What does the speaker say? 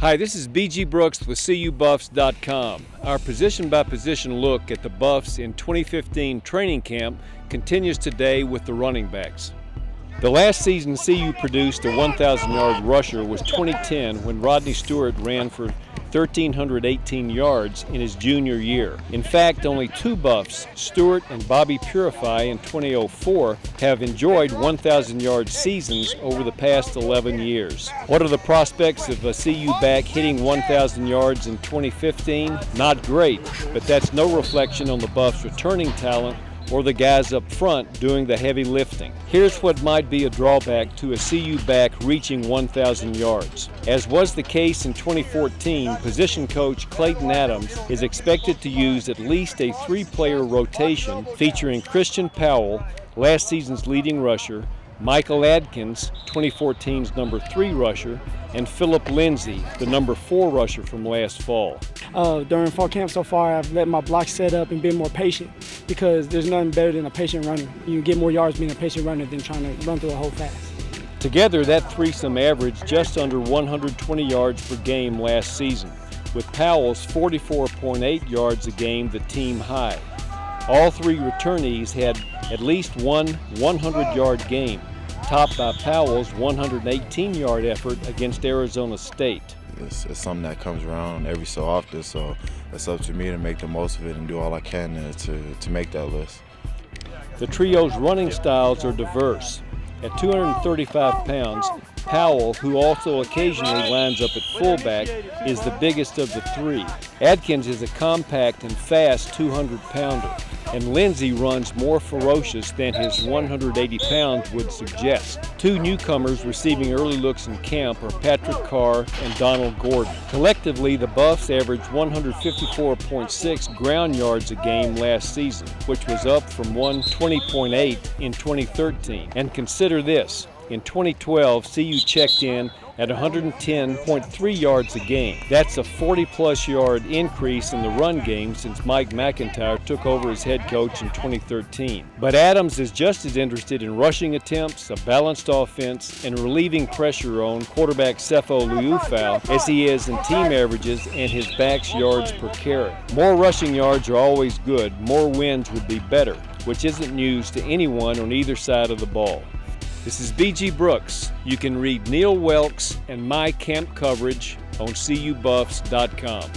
Hi, this is B.G. Brooks with CUBuffs.com. Our position-by-position look at the Buffs in 2015 training camp continues today with the running backs. The last season CU produced a 1,000-yard rusher was 2010 when Rodney Stewart ran for 1,318 yards in his junior year. In fact, only two Buffs, Stewart and Bobby Purify in 2004, have enjoyed 1,000-yard seasons over the past 11 years. What are the prospects of a CU back hitting 1,000 yards in 2015? Not great, but that's no reflection on the Buffs' returning talent or the guys up front doing the heavy lifting. Here's what might be a drawback to a CU back reaching 1,000 yards. As was the case in 2014, position coach Clayton Adams is expected to use at least a three-player rotation featuring Christian Powell, last season's leading rusher, Michael Adkins, 2014's number 3 rusher, and Philip Lindsay, the number 4 rusher from last fall. During fall camp so far, I've let my block set up and been more patient because there's nothing better than a patient runner. You get more yards being a patient runner than trying to run through a hole fast. Together, that threesome averaged just under 120 yards per game last season, with Powell's 44.8 yards a game the team high. All three returnees had at least one 100-yard game, topped by Powell's 118-yard effort against Arizona State. It's something that comes around every so often, so it's up to me to make the most of it and do all I can to make that list. The trio's running styles are diverse. At 235 pounds, Powell, who also occasionally lines up at fullback, is the biggest of the three. Adkins is a compact and fast 200-pounder, and Lindsay runs more ferocious than his 180 pounds would suggest. Two newcomers receiving early looks in camp are Patrick Carr and Donald Gordon. Collectively, the Buffs averaged 154.6 ground yards a game last season, which was up from 120.8 in 2013. And consider this. In 2012, CU checked in at 110.3 yards a game. That's a 40-plus yard increase in the run game since Mike McIntyre took over as head coach in 2013. But Adams is just as interested in rushing attempts, a balanced offense, and relieving pressure on quarterback Sefo Liufau as he is in team averages and his back's yards per carry. More rushing yards are always good. More wins would be better, which isn't news to anyone on either side of the ball. This is B.G. Brooks. You can read Neil Welks and my camp coverage on CUBuffs.com.